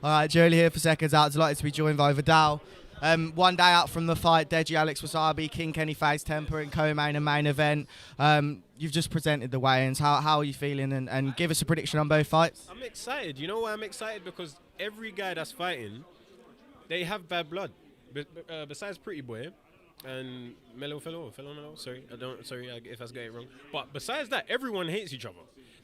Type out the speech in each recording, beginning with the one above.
All right, Jolie here for Seconds Out. Delighted to be joined by VIDDAL. One day out from the fight, DEJI, Alex Wasabi, King Kenny Face Temper in co-main and main event. You've just presented the weigh-ins. How are you feeling? And give us a prediction on both fights. I'm excited. You know why I'm excited? Because every guy that's fighting, they have bad blood. Besides Pretty Boy and Mellow, sorry, if I was getting it wrong. But besides that, everyone hates each other.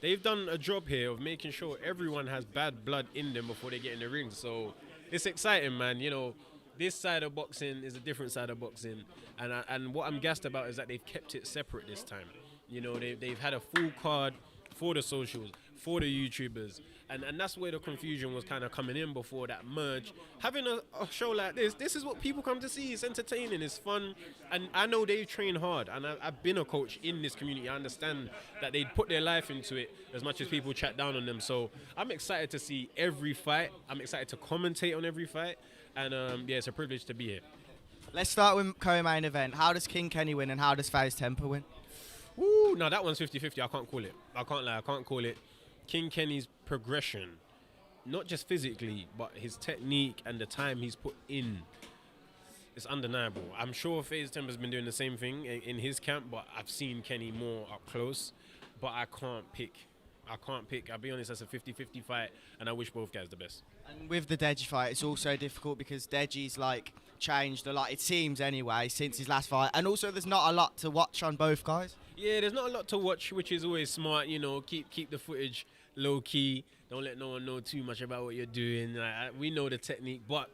They've done a job here of making sure everyone has bad blood in them before they get in the ring. So it's exciting, man. You know, this side of boxing is a different side of boxing. And what I'm gassed about is that they've kept it separate this time. You know, they've had a full card for the socials, for the YouTubers. And that's where the confusion was kind of coming in before that merge. Having a show like this is what people come to see. It's entertaining, it's fun. And I know they train hard. And I've been a coach in this community. I understand that they put their life into it as much as people chat down on them. So I'm excited to see every fight. I'm excited to commentate on every fight. And yeah, it's a privilege to be here. Let's start with co-main event. How does King Kenny win and how does Face Temper win? Woo, no, that one's 50-50. I can't call it. I can't lie, I can't call it. King Kenny's progression, not just physically, but his technique and the time he's put in, it's undeniable. I'm sure FaZe Temper's been doing the same thing in his camp, but I've seen Kenny more up close. But I can't pick. I'll be honest, that's a 50-50 fight, and I wish both guys the best. And with the DEJI fight, it's also difficult because DEJI's like changed a lot, it seems anyway, since his last fight. And also there's not a lot to watch on both guys. Yeah, there's not a lot to watch, which is always smart. You know, keep the footage low key. Don't let no one know too much about what you're doing. We know the technique, but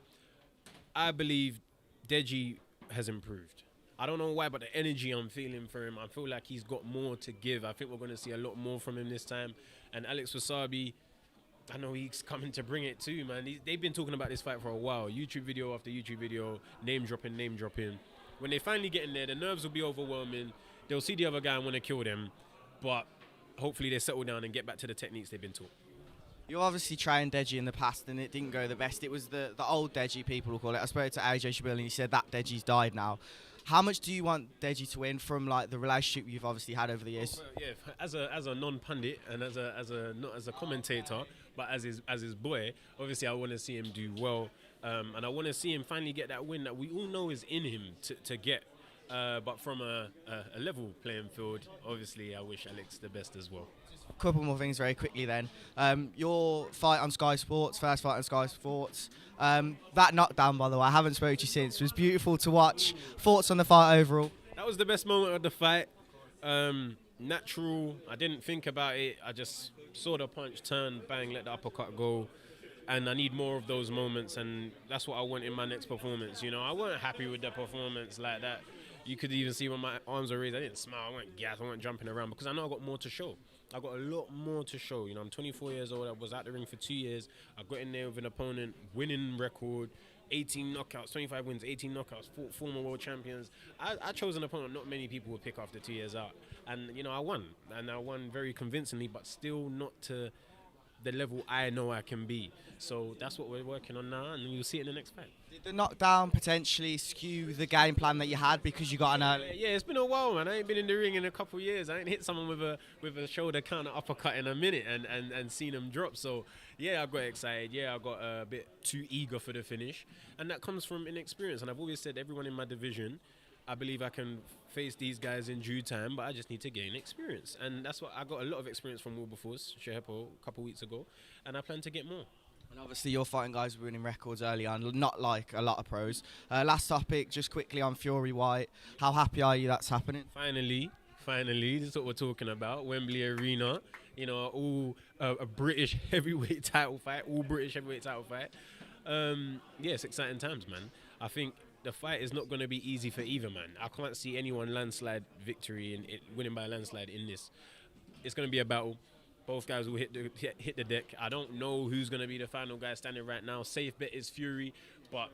I believe DEJI has improved. I don't know why, but the energy I'm feeling for him, I feel like he's got more to give. I think we're going to see a lot more from him this time. And Alex Wasabi, I know he's coming to bring it too, man. They've been talking about this fight for a while. YouTube video after YouTube video, name dropping. When they finally get in there, the nerves will be overwhelming. They'll see the other guy and want to kill them. But hopefully they settle down and get back to the techniques they've been taught. You obviously trained DEJI in the past and it didn't go the best. It was the old DEJI, people will call it. I spoke to AJ Shabil and he said that DEJI's died now. How much do you want DEJI to win from like the relationship you've obviously had over the years? Well, yeah, as a non-pundit and not as a commentator, but as his boy, obviously I want to see him do well, and I want to see him finally get that win that we all know is in him to get. But from a level playing field, obviously I wish Alex the best as well. A couple more things very quickly then. Your fight on Sky Sports, first fight on Sky Sports, that knockdown, by the way, I haven't spoken to you since. It was beautiful to watch. Thoughts on the fight overall? That was the best moment of the fight. Natural. I didn't think about it. I just saw the punch turn, bang, let the uppercut go. And I need more of those moments, and that's what I want in my next performance. You know, I weren't happy with the performance like that. You could even see when my arms were raised, I didn't smile, I weren't gassed, I weren't jumping around because I know I got more to show. I got a lot more to show. You know, I'm 24 years old. I was out the ring for 2 years. I got in there with an opponent, winning record, 18 knockouts, 25 wins, 18 knockouts, former world champions. I chose an opponent not many people would pick after 2 years out. And, you know, I won. And I won very convincingly, but still not to the level I know I can be. So that's what we're working on now, and you'll see it in the next fight. Did the knockdown potentially skew the game plan that you had because you got an early? Yeah, it's been a while, man. I ain't been in the ring in a couple of years. I ain't hit someone with a shoulder counter uppercut in a minute and seen them drop. So yeah, I got excited. Yeah, I got a bit too eager for the finish, and that comes from inexperience. And I've always said everyone in my division, I believe I can face these guys in due time, but I just need to gain experience. And that's what I got a lot of experience from Wilberforce, Shehepo, a couple of weeks ago, and I plan to get more. And obviously you're fighting guys winning records early on, not like a lot of pros. Last topic, just quickly on Fury White. How happy are you that's happening? Finally, this is what we're talking about. Wembley Arena, you know, all a British heavyweight title fight, Yeah, it's exciting times, man. I think the fight is not going to be easy for either man. I can't see anyone landslide victory and winning by a landslide in this. It's going to be a battle. Both guys will hit the deck. I don't know who's going to be the final guy standing right now. Safe bet is Fury, but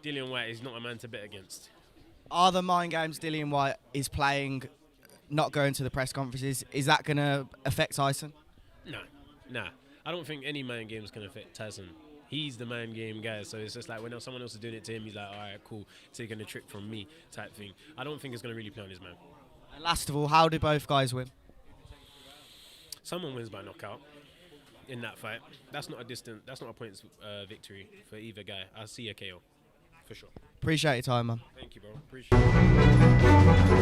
Dillian Whyte is not a man to bet against. Are the mind games Dillian Whyte is playing, not going to the press conferences, is that going to affect Tyson? Nah. I don't think any mind games can affect Tyson. He's the mind game guy, so it's just like when someone else is doing it to him, he's like, all right, cool, taking a trick from me type thing. I don't think it's going to really play on his mind. And last of all, how did both guys win? Someone wins by knockout. in that fight. That's not a points victory for either guy. I see a KO for sure. Appreciate your time, man. Thank you, bro. Appreciate it.